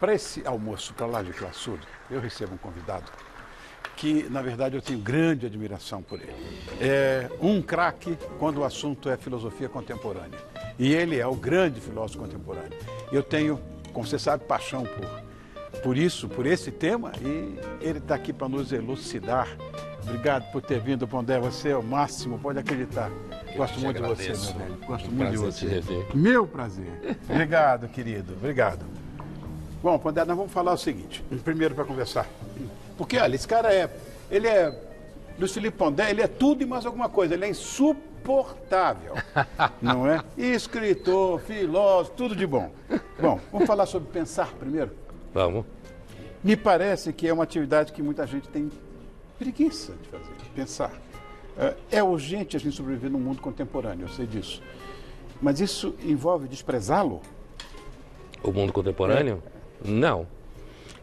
para esse almoço para lá de Classudo, eu recebo um convidado que, na verdade, eu tenho grande admiração por ele. É um craque quando o assunto é filosofia contemporânea. E ele é o grande filósofo contemporâneo. Eu tenho, como você sabe, paixão por isso, por esse tema, e ele está aqui para nos elucidar. Obrigado por ter vindo, Pondé. Você é o máximo, pode acreditar. Gosto muito de você, meu velho. Gosto muito de você. Te rever. Meu prazer. Obrigado, querido. Obrigado. Bom, Pondé, nós vamos falar o seguinte. Primeiro para conversar. Porque, olha, esse cara ele é, Luiz Felipe Pondé, ele é tudo e mais alguma coisa. Ele é insuportável, não é? Escritor, filósofo, tudo de bom. Bom, vamos falar sobre pensar primeiro? Vamos. Me parece que é uma atividade que muita gente tem preguiça de fazer, de pensar. É urgente a gente sobreviver num mundo contemporâneo, eu sei disso. Mas isso envolve desprezá-lo? O mundo contemporâneo? Não.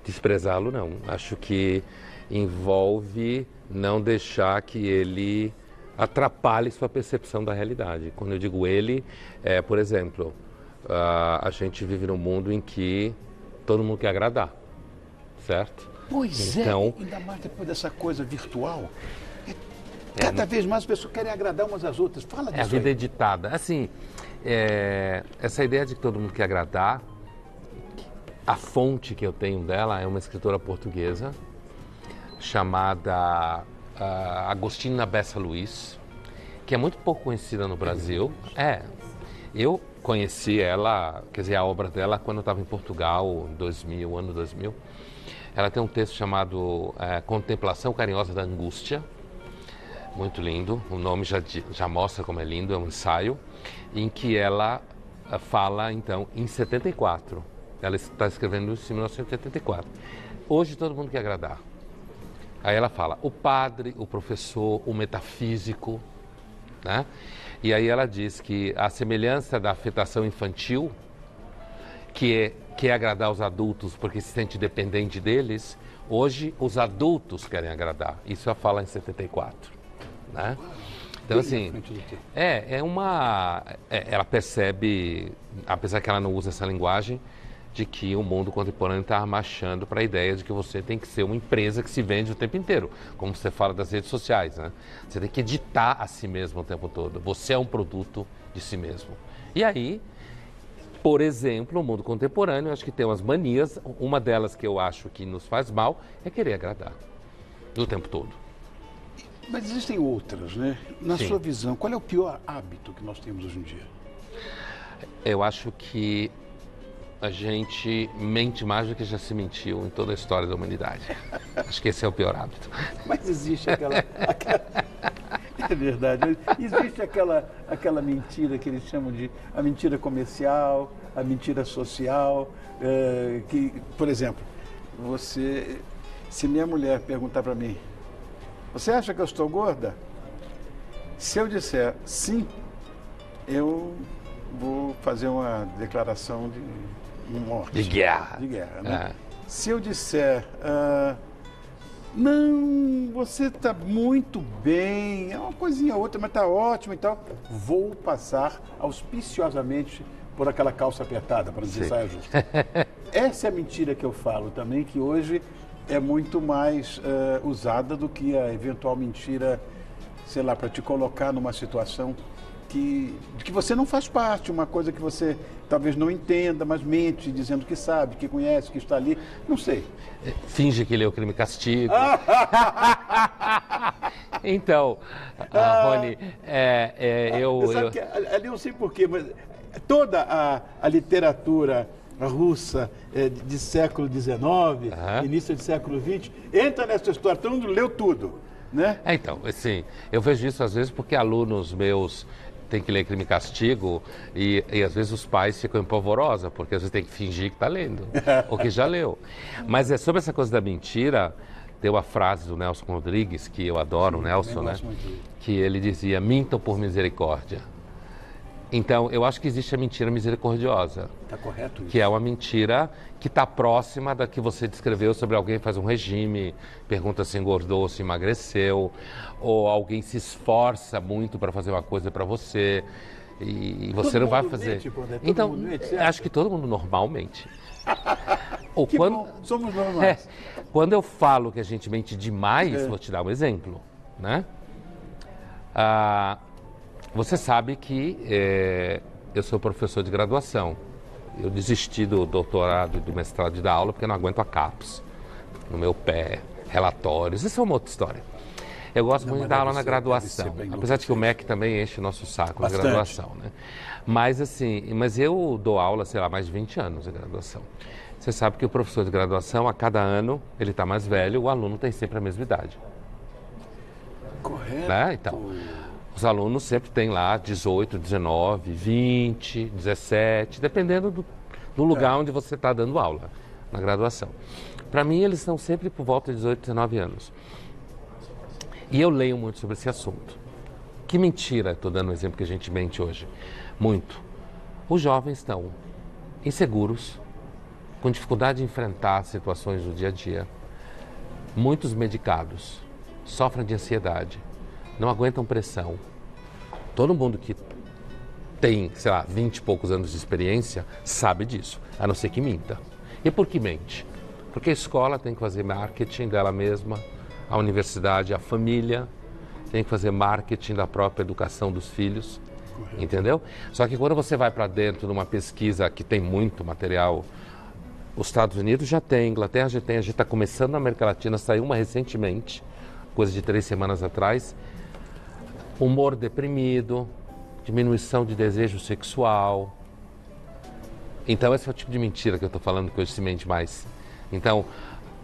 Desprezá-lo, não. Acho que envolve não deixar que ele atrapalhe sua percepção da realidade. Quando eu digo ele, por exemplo, a gente vive num mundo em que todo mundo quer agradar, certo? Pois então, ainda mais depois dessa coisa virtual. Cada vez mais as pessoas querem agradar umas às outras. Fala disso. A vida aí. editada. Assim, essa ideia de que todo mundo quer agradar, a fonte que eu tenho dela é uma escritora portuguesa chamada Agostina Bessa Luiz, que é muito pouco conhecida no Brasil. Eu conheci ela, quer dizer, a obra dela quando eu estava em Portugal, ano 2000. Ela tem um texto chamado Contemplação Carinhosa da Angústia, muito lindo, o nome já mostra como é lindo, é um ensaio, em que ela fala, então, em 74. Ela está escrevendo isso em 1974. Hoje todo mundo quer agradar. Aí ela fala, o padre, o professor, o metafísico, né? E aí ela diz que a semelhança da afetação infantil, que é agradar os adultos porque se sente dependente deles, hoje os adultos querem agradar. Isso ela fala em 74, né? Então, assim, ela percebe, apesar que ela não usa essa linguagem, de que o mundo contemporâneo está marchando para a ideia de que você tem que ser uma empresa que se vende o tempo inteiro, como você fala das redes sociais, né? Você tem que editar a si mesmo o tempo todo. Você é um produto de si mesmo. E aí, por exemplo, o mundo contemporâneo, acho que tem umas manias, uma delas que eu acho que nos faz mal é querer agradar o tempo todo. Mas existem outras, né? Na Sim. sua visão, qual é o pior hábito que nós temos hoje em dia? Eu acho que a gente mente mais do que já se mentiu em toda a história da humanidade. Acho que esse é o pior hábito. Mas existe aquela é verdade. Existe aquela mentira que eles chamam de a mentira comercial, a mentira social, que, por exemplo, se minha mulher perguntar para mim, você acha que eu estou gorda? Se eu disser sim, eu vou fazer uma declaração de morte. De guerra. De guerra, né? Se eu disser, não, você está muito bem, é uma coisinha ou outra, mas está ótimo e tal, vou passar auspiciosamente por aquela calça apertada, para dizer saia justa. Essa é a mentira que eu falo também, que hoje é muito mais usada do que a eventual mentira, sei lá, para te colocar numa situação de que você não faz parte, uma coisa que você talvez não entenda, mas mente, dizendo que sabe, que conhece, que está ali, não sei. Finge que lê o Crime e Castigo. Então, Rony, Sabe que ali eu sei porquê, mas toda a literatura russa de século XIX, início do século XX, entra nessa história, todo mundo leu tudo, né? Então, assim, eu vejo isso às vezes porque alunos meus têm que ler Crime e Castigo e às vezes os pais ficam empolvorosos, porque às vezes tem que fingir que está lendo, ou que já leu. Mas sobre essa coisa da mentira, tem uma frase do Nelson Rodrigues, que eu adoro, o Nelson, né? Que ele dizia, mintam por misericórdia. Então, eu acho que existe a mentira misericordiosa. Está correto isso? Que é uma mentira que está próxima da que você descreveu sobre alguém que faz um regime, pergunta se engordou, se emagreceu, ou alguém se esforça muito para fazer uma coisa para você e você não vai fazer. Mente, Então, acho que todo mundo normalmente. Ou que quando, bom, somos normais. Quando eu falo que a gente mente demais, vou te dar um exemplo, né? Você sabe que eu sou professor de graduação. Eu desisti do doutorado e do mestrado de dar aula porque eu não aguento a CAPES no meu pé, relatórios, isso é uma outra história. Eu gosto muito de dar aula na graduação, apesar de que o MEC também enche o nosso saco na graduação, né? Mas assim, eu dou aula, sei lá, mais de 20 anos de graduação. Você sabe que o professor de graduação, a cada ano, ele está mais velho, o aluno tem sempre a mesma idade. Correto. Né? Então, os alunos sempre têm lá 18, 19, 20, 17, dependendo do lugar onde você está dando aula, na graduação. Para mim, eles estão sempre por volta de 18, 19 anos. E eu leio muito sobre esse assunto. Que mentira, estou dando um exemplo que a gente mente hoje. Muito. Os jovens estão inseguros, com dificuldade de enfrentar situações do dia a dia, muitos medicados, sofrem de ansiedade, não aguentam pressão. Todo mundo que tem, sei lá, 20 e poucos anos de experiência sabe disso, a não ser que minta. E por que mente? Porque a escola tem que fazer marketing dela mesma, a universidade, a família tem que fazer marketing da própria educação dos filhos, entendeu? Só que quando você vai para dentro de uma pesquisa que tem muito material, os Estados Unidos já tem, a Inglaterra já tem, a gente está começando na América Latina, saiu uma recentemente, coisa de 3 semanas atrás, humor deprimido, diminuição de desejo sexual. Então esse é o tipo de mentira que eu estou falando, que hoje se mente mais. Então,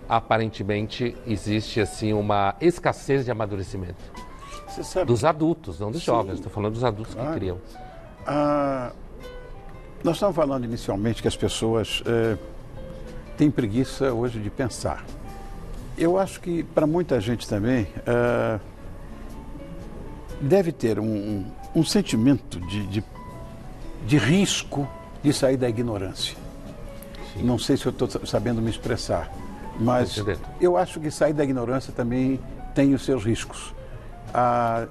aparentemente, existe assim uma escassez de amadurecimento. Você sabe, dos adultos, não dos jovens, estou falando dos adultos que criam. Nós estávamos falando inicialmente que as pessoas têm preguiça hoje de pensar. Eu acho que para muita gente também deve ter um sentimento de risco de sair da ignorância. Sim. Não sei se eu estou sabendo me expressar, mas eu acho que sair da ignorância também tem os seus riscos.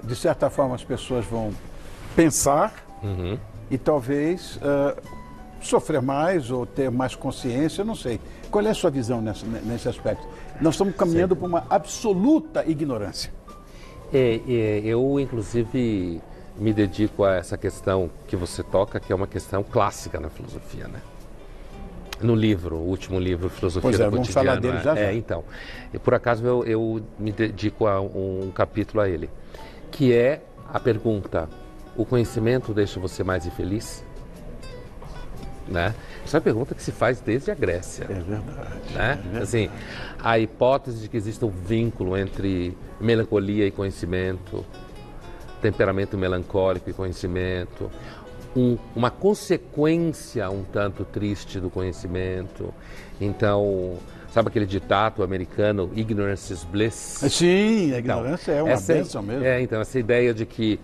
De certa forma, as pessoas vão pensar e talvez sofrer mais ou ter mais consciência, eu não sei. Qual é a sua visão nesse aspecto? Nós estamos caminhando para uma absoluta ignorância. Eu, inclusive, me dedico a essa questão que você toca, que é uma questão clássica na filosofia, né? No livro, o último livro, Filosofia do Cotidiano. Vamos falar dele já. Então, por acaso eu me dedico a um capítulo a ele, que é a pergunta: o conhecimento deixa você mais infeliz? Né? Essa é uma pergunta que se faz desde a Grécia. É verdade. Né? É verdade. Assim, a hipótese de que existe um vínculo entre melancolia e conhecimento, temperamento melancólico e conhecimento, uma consequência um tanto triste do conhecimento. Então, sabe aquele ditado americano, ignorance is bliss? Sim, a ignorância é uma bênção mesmo. Então, essa ideia de que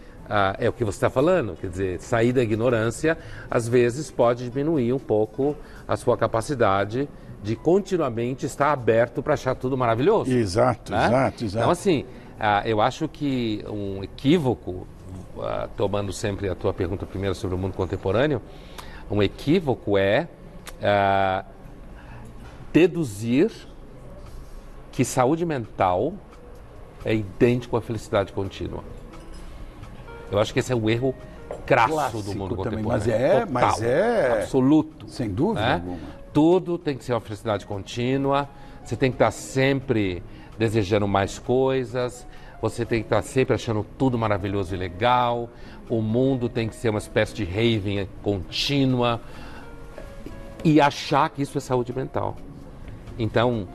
é o que você está falando, quer dizer, sair da ignorância, às vezes pode diminuir um pouco a sua capacidade de continuamente estar aberto para achar tudo maravilhoso. Exato, né? Exato. Então, assim, eu acho que um equívoco, tomando sempre a tua pergunta primeiro sobre o mundo contemporâneo, um equívoco é deduzir que saúde mental é idêntico à felicidade contínua. Eu acho que esse é o erro crasso clássico do mundo contemporâneo. Mas é absoluto. Sem dúvida alguma. Tudo tem que ser uma felicidade contínua, você tem que estar sempre desejando mais coisas, você tem que estar sempre achando tudo maravilhoso e legal, o mundo tem que ser uma espécie de raving contínua e achar que isso é saúde mental. Então,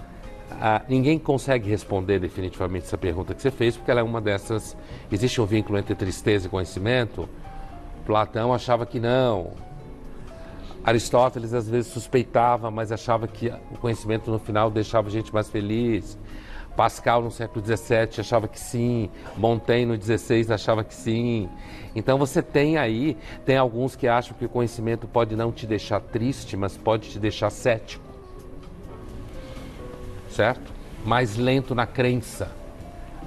ninguém consegue responder definitivamente essa pergunta que você fez, porque ela é uma dessas. Existe um vínculo entre tristeza e conhecimento? Platão achava que não. Aristóteles às vezes suspeitava, mas achava que o conhecimento no final deixava a gente mais feliz. Pascal no século XVII achava que sim. Montaigne no XVI achava que sim. Então você tem alguns que acham que o conhecimento pode não te deixar triste, mas pode te deixar cético. Certo? Mais lento na crença,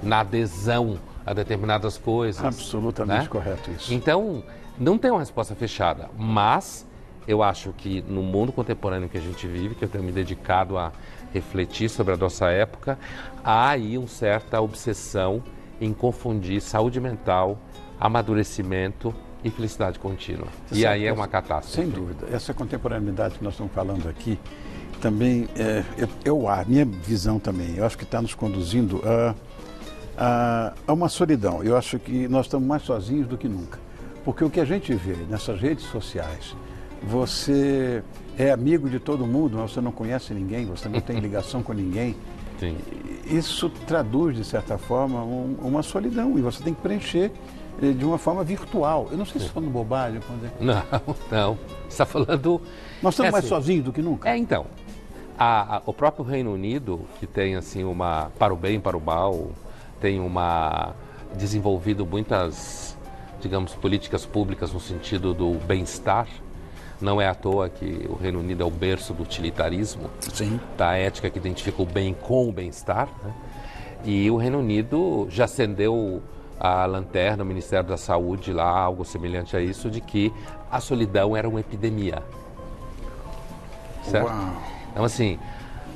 na adesão a determinadas coisas. Absolutamente correto isso. Então, não tem uma resposta fechada, mas eu acho que no mundo contemporâneo que a gente vive, que eu tenho me dedicado a refletir sobre a nossa época, há aí uma certa obsessão em confundir saúde mental, amadurecimento e felicidade contínua. E aí é uma catástrofe. Sem dúvida. Essa contemporaneidade que nós estamos falando aqui, também, a minha visão também, eu acho que está nos conduzindo a uma solidão. Eu acho que nós estamos mais sozinhos do que nunca. Porque o que a gente vê nessas redes sociais, você é amigo de todo mundo, mas você não conhece ninguém, você não tem ligação com ninguém. Sim. Isso traduz, de certa forma, uma solidão. E você tem que preencher de uma forma virtual. Eu não sei se estou falando bobagem. Não. Você está falando... Nós estamos mais sozinhos do que nunca. Então. O próprio Reino Unido, que tem assim para o bem e para o mal, tem desenvolvido muitas, digamos, políticas públicas no sentido do bem-estar. Não é à toa que o Reino Unido é o berço do utilitarismo, sim, da ética que identifica o bem com o bem-estar, né? E o Reino Unido já acendeu a lanterna, o Ministério da Saúde lá, algo semelhante a isso, de que a solidão era uma epidemia. Certo? Uau. Então, assim,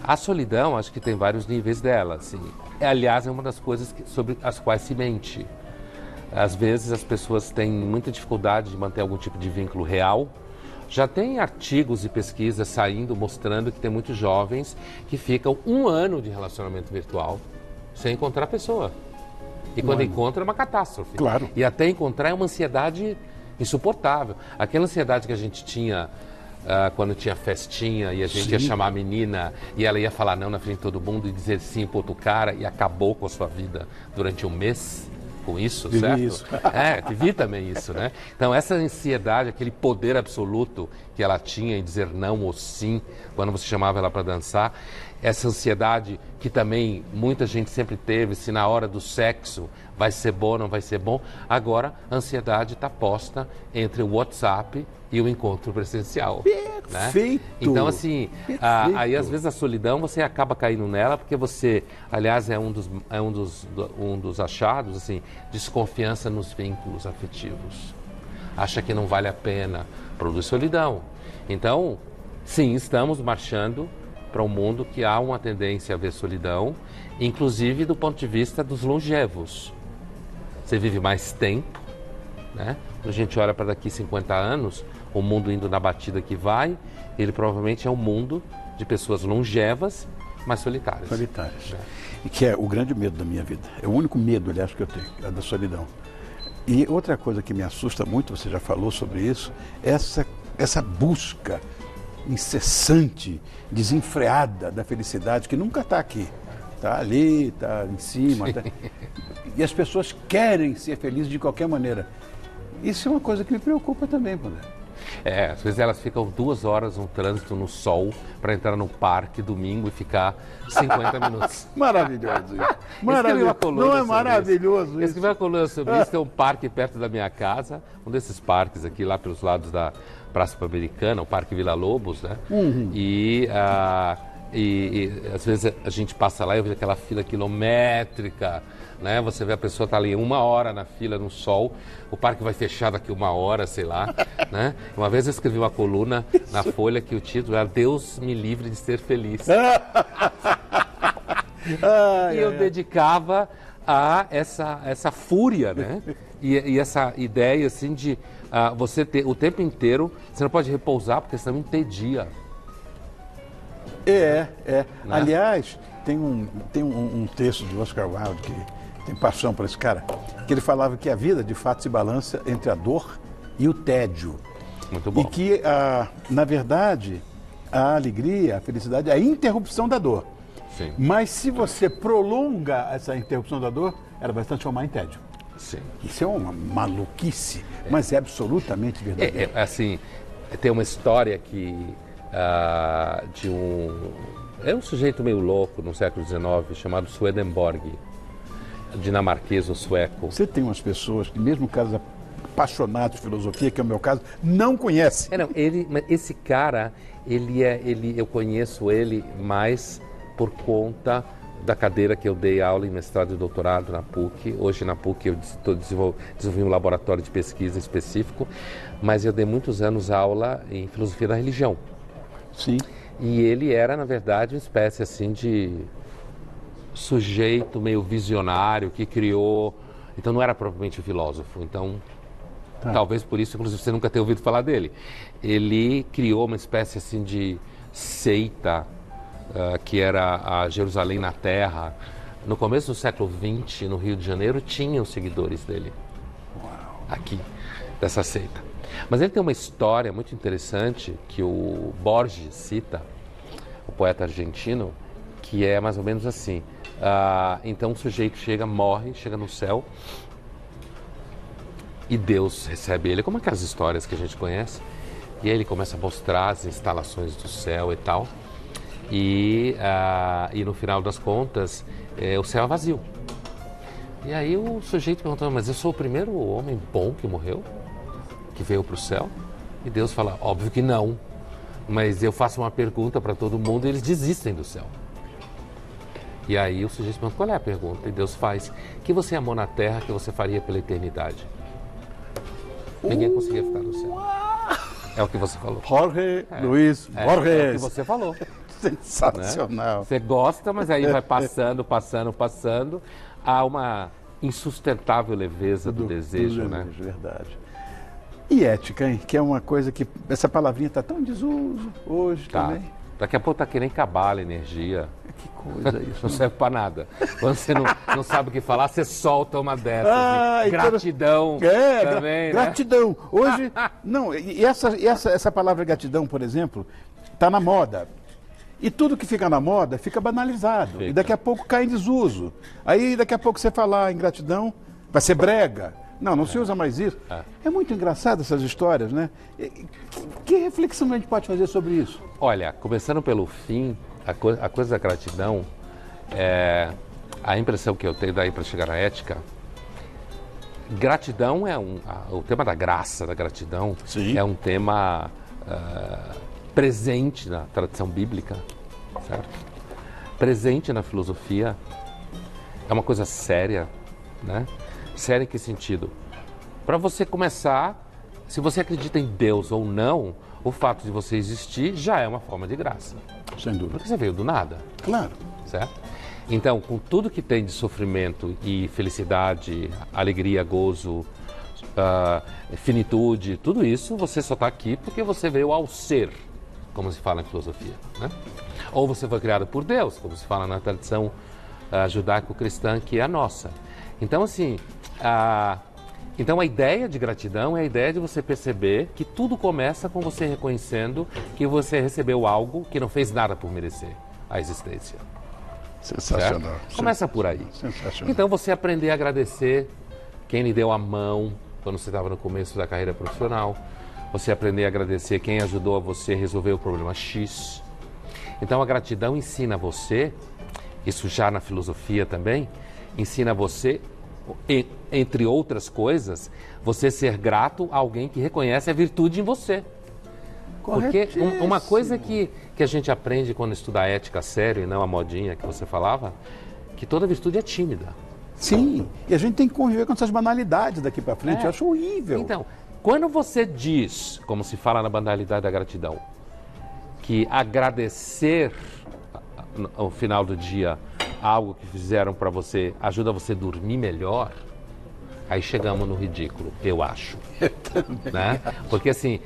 a solidão, acho que tem vários níveis dela, assim. Aliás, é uma das coisas sobre as quais se mente. Às vezes as pessoas têm muita dificuldade de manter algum tipo de vínculo real. Já tem artigos e pesquisas saindo mostrando que tem muitos jovens que ficam 1 ano de relacionamento virtual sem encontrar a pessoa. E quando encontra é uma catástrofe. Claro. E até encontrar é uma ansiedade insuportável. Aquela ansiedade que a gente tinha quando tinha festinha e a gente ia chamar a menina e ela ia falar não na frente de todo mundo e dizer sim pro outro cara e acabou com a sua vida durante 1 mês. Com isso, vivi certo? Isso. Vivi também isso, né? Então, essa ansiedade, aquele poder absoluto que ela tinha em dizer não ou sim, quando você chamava ela para dançar, essa ansiedade que também muita gente sempre teve, se na hora do sexo vai ser bom ou não vai ser bom, agora a ansiedade está posta entre o WhatsApp e o encontro presencial. Perfeito! Né? Então, assim, aí às vezes a solidão você acaba caindo nela, porque você, aliás, é um dos achados, assim, desconfiança nos vínculos afetivos. Acha que não vale a pena, produz solidão. Então, sim, estamos marchando para um mundo que há uma tendência a ver solidão, inclusive do ponto de vista dos longevos. Você vive mais tempo, né? Quando a gente olha para daqui 50 anos, o mundo indo na batida que vai, ele provavelmente é um mundo de pessoas longevas, mas solitárias. Solitárias. E que é o grande medo da minha vida. É o único medo, aliás, que eu tenho, é da solidão. E outra coisa que me assusta muito, você já falou sobre isso, é essa busca incessante, desenfreada da felicidade, que nunca está aqui. Está ali, está em cima. E as pessoas querem ser felizes de qualquer maneira. Isso é uma coisa que me preocupa também, Pondé. Às vezes elas ficam 2 horas no trânsito, no sol, para entrar no parque domingo e ficar 50 minutos. Maravilhoso isso. Maravilhoso. Não é maravilhoso isso? Eu escrevi uma coluna sobre isso. Tem um parque perto da minha casa, um desses parques aqui lá pelos lados da Praça Pan-Americana, o Parque Vila Lobos, né? Uhum. E às vezes a gente passa lá e eu vejo aquela fila quilométrica, né? Você vê a pessoa tá ali 1 hora na fila no sol, o parque vai fechar daqui 1 hora, sei lá, né? Uma vez eu escrevi uma coluna na Folha que o título era Deus me livre de ser feliz. E eu dedicava a essa fúria, né? E essa ideia assim de você ter o tempo inteiro, você não pode repousar porque senão entedia. Né? Aliás, tem um texto de Oscar Wilde que tem paixão por esse cara, que ele falava que a vida de fato se balança entre a dor e o tédio. Muito bom. E que, na verdade, a alegria, a felicidade é a interrupção da dor. Sim. Mas se você prolonga essa interrupção da dor, ela vai se transformar em tédio. Sim. Isso é uma maluquice, mas é absolutamente verdadeiro. Assim, tem uma história que de um sujeito meio louco no século XIX chamado Swedenborg, dinamarquês ou sueco. Você tem umas pessoas que, mesmo casos apaixonados de filosofia, que é o meu caso, não conhecem. Esse cara, eu conheço ele mais por conta da cadeira que eu dei aula em mestrado e doutorado na PUC. Hoje na PUC eu desenvolvi um laboratório de pesquisa específico, mas eu dei muitos anos aula em filosofia da religião. Sim. E ele era, na verdade, uma espécie assim de sujeito meio visionário que criou... Então não era propriamente um filósofo, então... Talvez por isso, inclusive, você nunca tenha ouvido falar dele. Ele criou uma espécie assim de seita, que era a Jerusalém na Terra. No começo do século XX, no Rio de Janeiro, tinham seguidores dele. Uau. Aqui, dessa seita. Mas ele tem uma história muito interessante que o Borges cita, o poeta argentino, que é mais ou menos assim. Então o sujeito morre, chega no céu, e Deus recebe ele, como aquelas histórias que a gente conhece, e aí ele começa a mostrar as instalações do céu e tal, e no final das contas, o céu é vazio. E aí o sujeito perguntou, mas eu sou o primeiro homem bom que morreu, que veio para o céu? E Deus fala, óbvio que não, mas eu faço uma pergunta para todo mundo e eles desistem do céu. E aí o sujeito pergunta, qual é a pergunta? E Deus faz, o que você amou na terra que você faria pela eternidade? Ninguém conseguia ficar no céu. É o que você falou. Jorge Luiz Borges. É o que você falou. Sensacional. Né? Você gosta, mas aí vai passando. Há uma insustentável leveza do desejo, né? Verdade. E ética, hein? Que é uma coisa que... Essa palavrinha está tão em desuso hoje também. Daqui a pouco está que nem cabala, energia. Que coisa isso. Não serve para nada. Quando você não sabe o que falar, você solta uma dessas. Gratidão também, gratidão. Né? Hoje, não, e essa palavra gratidão, por exemplo, está na moda. E tudo que fica na moda fica banalizado. Fica. E daqui a pouco cai em desuso. Aí daqui a pouco você falar em gratidão, vai ser brega. Não se usa mais isso. É muito engraçado essas histórias, né? Que reflexão a gente pode fazer sobre isso? Olha, começando pelo fim, a coisa da gratidão, a impressão que eu tenho daí para chegar à ética, gratidão o tema da graça, da gratidão, Sim. É um tema presente na tradição bíblica, certo? Presente na filosofia, é uma coisa séria, né? Sério em que sentido? Para você começar, se você acredita em Deus ou não, o fato de você existir já é uma forma de graça. Sem dúvida. Porque você veio do nada. Claro. Certo? Então, com tudo que tem de sofrimento e felicidade, alegria, gozo, finitude, tudo isso, você só está aqui porque você veio ao ser, como se fala em filosofia, né? Ou você foi criado por Deus, como se fala na tradição judaico-cristã, que é a nossa. Então, assim, a ideia de gratidão é a ideia de você perceber que tudo começa com você reconhecendo que você recebeu algo que não fez nada por merecer a existência. Sensacional. Certo? Começa por aí. Sensacional. Então, você aprender a agradecer quem lhe deu a mão quando você estava no começo da carreira profissional. Você aprender a agradecer quem ajudou a você resolver o problema X. Então, a gratidão ensina você, isso já na filosofia também, ensina você, entre outras coisas, você ser grato a alguém que reconhece a virtude em você. Porque uma coisa que a gente aprende quando estuda a ética a sério e não a modinha que você falava, que toda virtude é tímida. Sim, e a gente tem que conviver com essas banalidades daqui para frente, eu acho horrível. Então, quando você diz, como se fala na banalidade da gratidão, que agradecer ao final do dia algo que fizeram para você ajuda você a dormir melhor, aí chegamos no ridículo, eu acho. Né? Porque assim,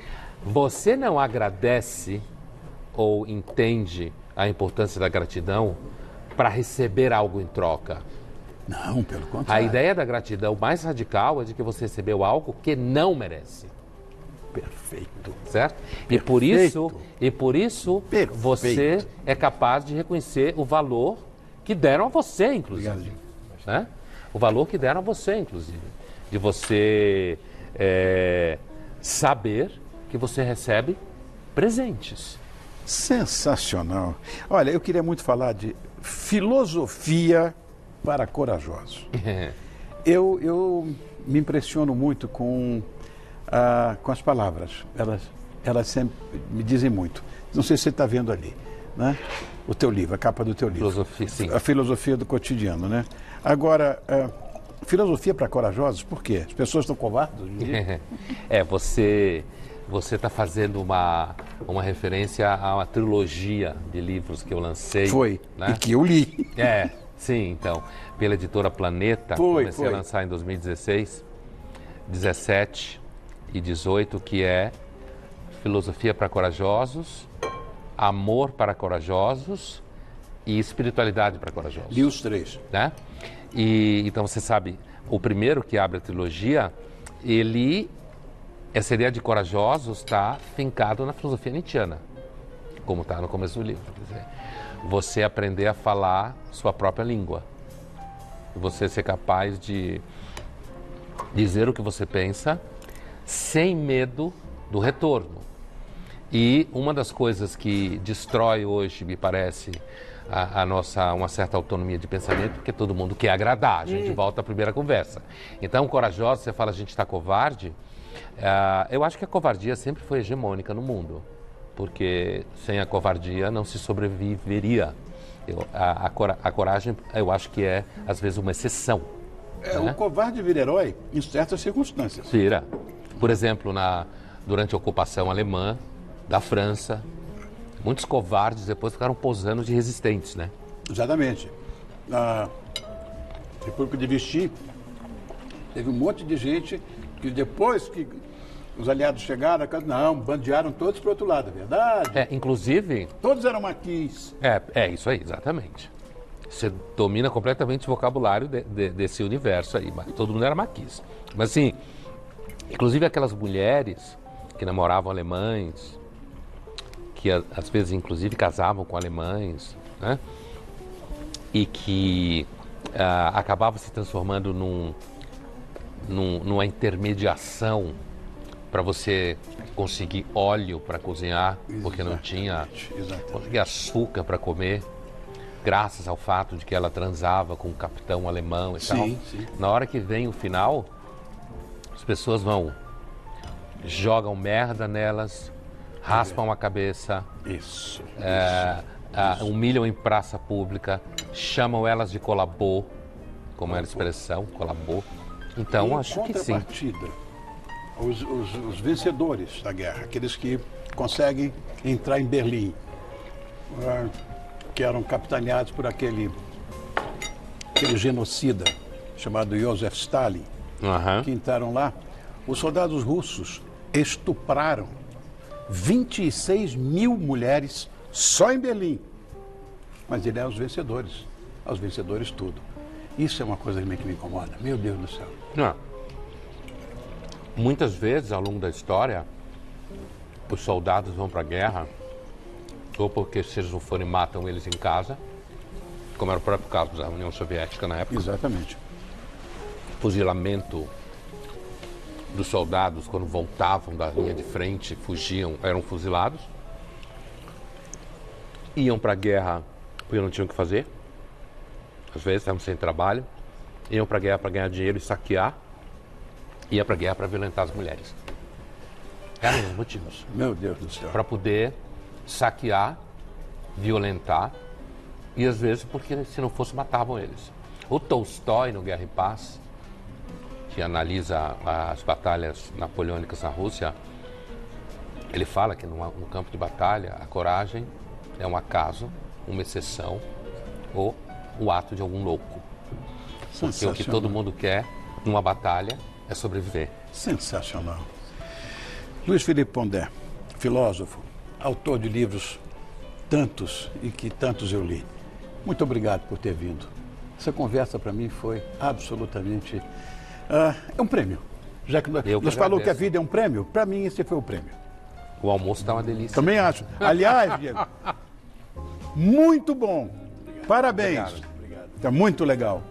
você não agradece ou entende a importância da gratidão para receber algo em troca. Não, pelo contrário. A ideia da gratidão mais radical é de que você recebeu algo que não merece. Perfeito. Certo? Perfeito. E por isso Perfeito. Você é capaz de reconhecer o valor que deram a você, inclusive. Né? O valor que deram a você, inclusive. De você saber que você recebe presentes. Sensacional. Olha, eu queria muito falar de filosofia para corajosos. Eu me impressiono muito com as palavras. Elas sempre me dizem muito. Não sei se você está vendo ali. né? O teu livro, a capa do teu livro. Filosofia, sim. A filosofia do cotidiano, né? Agora, filosofia para corajosos, por quê? As pessoas estão covardes hoje em dia? Você está fazendo uma referência a uma trilogia de livros que eu lancei. Foi, né? e que eu li. Sim, então, pela editora Planeta, comecei a lançar em 2016, 17 e 18, que é Filosofia para Corajosos, Amor para Corajosos e Espiritualidade para Corajosos. Li os 3. Né? E então você sabe, o primeiro que abre a trilogia, essa ideia de corajosos está fincado na filosofia nietzschiana, como está no começo do livro. Quer dizer, você aprender a falar sua própria língua, você ser capaz de dizer o que você pensa sem medo do retorno. E uma das coisas que destrói hoje, me parece, uma certa autonomia de pensamento, porque todo mundo quer agradar. A gente volta à primeira conversa. Então, corajoso, você fala a gente está covarde. Eu acho que a covardia sempre foi hegemônica no mundo, porque sem a covardia não se sobreviveria. A coragem, eu acho que é, às vezes, uma exceção. O covarde vira herói em certas circunstâncias. Vira. Por exemplo, durante a ocupação alemã da França, muitos covardes depois ficaram posando de resistentes, né? Exatamente. Na República de Vichy, teve um monte de gente que depois que os aliados chegaram, bandearam todos para o outro lado, é verdade? Inclusive... Todos eram maquis. Isso aí, exatamente. Você domina completamente o vocabulário desse universo aí, mas todo mundo era maquis. Mas assim, inclusive aquelas mulheres que namoravam alemães, que às vezes inclusive casavam com alemães, né? E que acabavam se transformando numa intermediação para você conseguir óleo para cozinhar, porque não tinha conseguir açúcar para comer, graças ao fato de que ela transava com um capitão alemão e tal. Sim. Na hora que vem o final, as pessoas jogam merda nelas, raspam a cabeça, humilham em praça pública, chamam elas de colabô, como era a expressão, colabô. Então, acho que sim. Os vencedores da guerra, aqueles que conseguem entrar em Berlim, que eram capitaneados por aquele genocida chamado Joseph Stalin, que entraram lá, os soldados russos estupraram 26 mil mulheres só em Berlim. Mas eles eram os vencedores tudo. Isso é uma coisa que me incomoda, meu Deus do céu. Muitas vezes, ao longo da história, os soldados vão para a guerra, ou porque se eles não forem, matam eles em casa, como era o próprio caso da União Soviética na época. Exatamente. Fuzilamento dos soldados, quando voltavam da linha de frente, fugiam, eram fuzilados. Iam para a guerra porque não tinham o que fazer. Às vezes estavam sem trabalho. Iam para a guerra para ganhar dinheiro e saquear. Ia para a guerra para violentar as mulheres. Eram os motivos. Meu Deus do céu. Para poder saquear, violentar, e às vezes porque se não fosse matavam eles. O Tolstói, no Guerra e Paz, que analisa as batalhas napoleônicas na Rússia, ele fala que no campo de batalha a coragem é um acaso, uma exceção ou o ato de algum louco. Porque o que todo mundo quer numa batalha é sobreviver. Sensacional. Luiz Felipe Pondé, filósofo, autor de livros tantos e que tantos eu li. Muito obrigado por ter vindo. Essa conversa para mim foi absolutamente... é um prêmio. Já que nós falou que a vida é um prêmio, para mim esse foi o prêmio. O almoço está uma delícia. Também acho. Aliás, Diego, muito bom. Parabéns. Obrigado. Está muito legal.